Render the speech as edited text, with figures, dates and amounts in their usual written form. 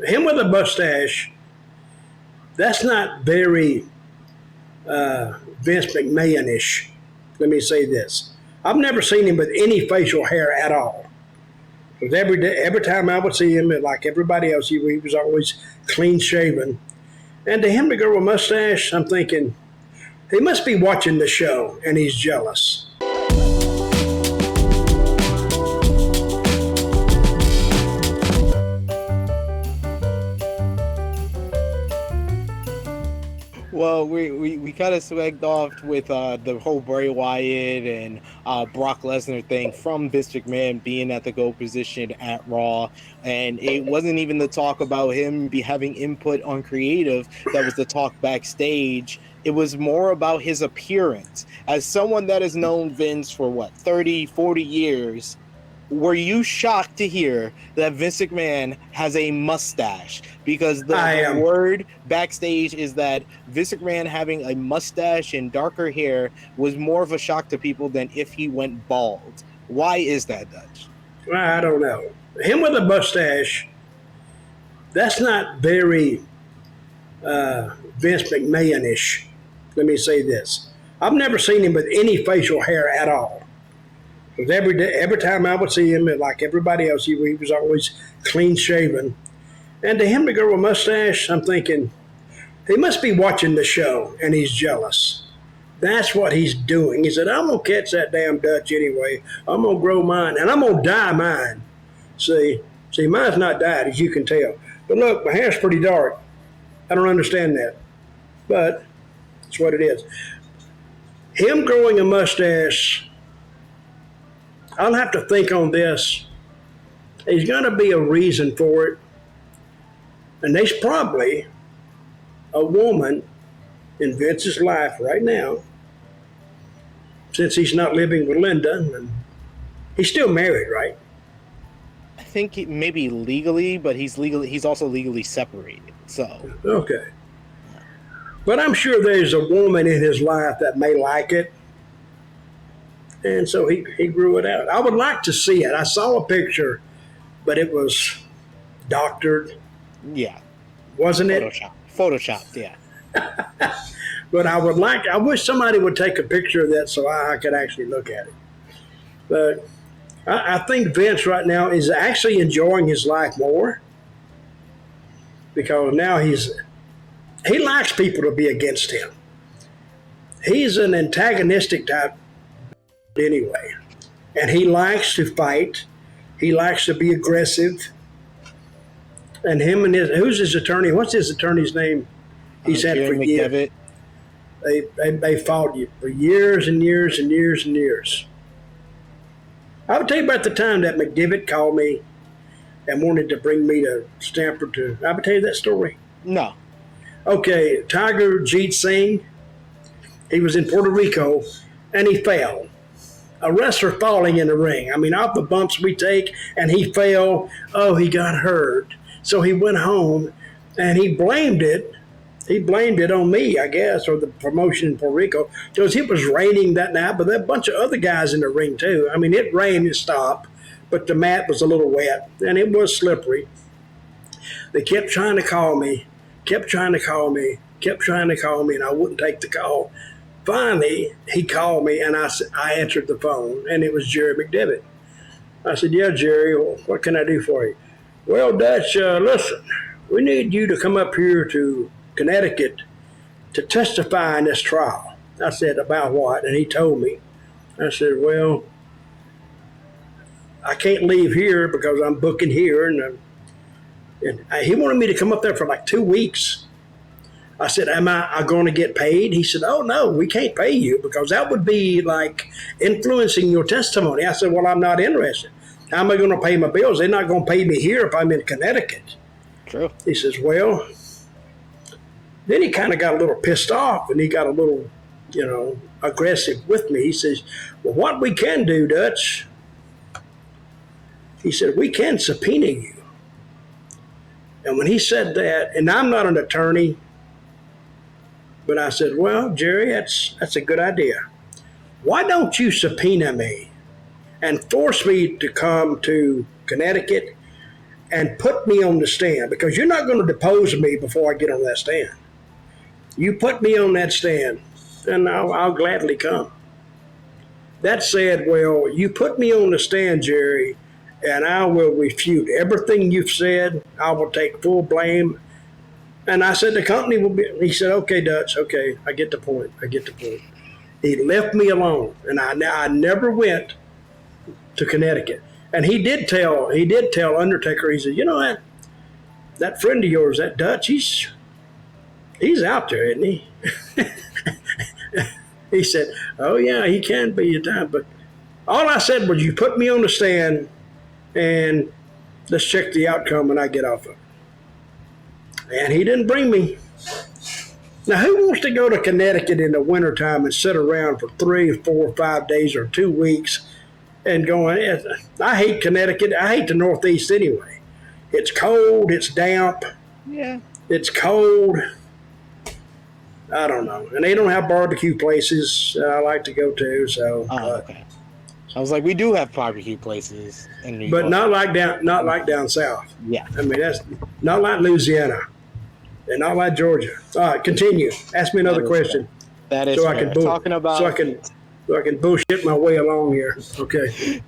him with a mustache, that's not very Vince McMahon-ish. Let me say this. I've never seen him with any facial hair at all. Because every time I would see him, like everybody else, he was always clean-shaven. And to him to grow a mustache, I'm thinking, he must be watching the show, and he's jealous. Well, we kind of swagged off with the whole Bray Wyatt and Brock Lesnar thing from Vince McMahon being at the GOAT position at Raw, and it wasn't even the talk about him having input on creative that was the talk backstage. It was more about his appearance. As someone that has known Vince for 30, 40 years, were you shocked to hear that Vince McMahon has a mustache? Because the word backstage is that Vince McMahon having a mustache and darker hair was more of a shock to people than if he went bald. Why is that, Dutch? I don't know. Him with a mustache, that's not very Vince McMahon-ish. Let me say this. I've never seen him with any facial hair at all. Because every time I would see him, like everybody else, he was always clean-shaven. And to him to grow a mustache, I'm thinking, he must be watching the show, and he's jealous. That's what he's doing. He said, I'm going to catch that damn Dutch anyway. I'm going to grow mine, and I'm going to dye mine. See, mine's not dyed, as you can tell. But look, my hair's pretty dark. I don't understand that. But that's what it is. Him growing a mustache, I'll have to think on this. There's going to be a reason for it. And there's probably a woman in Vince's life right now, since he's not living with Linda, and he's still married, right? I think maybe legally, but he's also legally separated. So okay. But I'm sure there's a woman in his life that may like it. And so he grew it out. I would like to see it. I saw a picture, but it was doctored. Yeah. Wasn't it? Photoshopped, yeah. But I wish somebody would take a picture of that so I could actually look at it. But I think Vince right now is actually enjoying his life more, because now he likes people to be against him. He's an antagonistic type anyway, and he likes to fight. He likes to be aggressive. And him and who's his attorney? What's his attorney's name? He's had for years. McDevitt. They fought for years and years and years and years. I would tell you about the time that McDevitt called me and wanted to bring me to Stanford to. I would tell you that story. No. Okay, Tiger Jeet Singh. He was in Puerto Rico and he fell. A wrestler falling in the ring. I mean, off the bumps we take, and he fell. Oh, he got hurt. So he went home, and he blamed it. He blamed it on me, I guess, or the promotion in Puerto Rico, because it was raining that night, but there were a bunch of other guys in the ring, too. I mean, it rained and stopped, but the mat was a little wet, and it was slippery. They kept trying to call me, and I wouldn't take the call. Finally, he called me, and I answered the phone, and it was Jerry McDevitt. I said, yeah, Jerry, well, what can I do for you? Well, Dutch, listen, we need you to come up here to Connecticut to testify in this trial. I said, about what? And he told me. I said, well, I can't leave here because I'm booking here. And he wanted me to come up there for like 2 weeks. I said, am I going to get paid? He said, oh, no, we can't pay you because that would be like influencing your testimony. I said, well, I'm not interested. How am I going to pay my bills? They're not going to pay me here if I'm in Connecticut. True. He says, well, then he kind of got a little pissed off and he got a little, aggressive with me. He says, well, what we can do, Dutch, he said, we can subpoena you. And when he said that, and I'm not an attorney, but I said, well, Jerry, that's a good idea. Why don't you subpoena me and force me to come to Connecticut and put me on the stand, because you're not going to depose me before I get on that stand. You put me on that stand, and I'll gladly come. That said, well, you put me on the stand, Jerry, and I will refute everything you've said. I will take full blame. And I said, the company will be, he said, okay, Dutch, okay, I get the point. He left me alone, and I never went to Connecticut. And he did tell Undertaker, he said, you know, that friend of yours, that Dutch, he's out there, isn't he? He said, oh, yeah, he can be at times. But all I said was, you put me on the stand, and let's check the outcome when I get off of it. And he didn't bring me. Now, who wants to go to Connecticut in the wintertime and sit around for 3 or 4 or 5 days or 2 weeks and going, I hate Connecticut. I hate the Northeast anyway. It's cold. It's damp. Yeah. It's cold. I don't know. And they don't have barbecue places I like to go to. So, okay. I was like, we do have barbecue places in New York. But not like down south. Yeah. I mean, that's not like Louisiana. And not like Georgia. All right, continue. Ask me another question. Fair. That is so fair. I can Talking about so I can bullshit my way along here. Okay.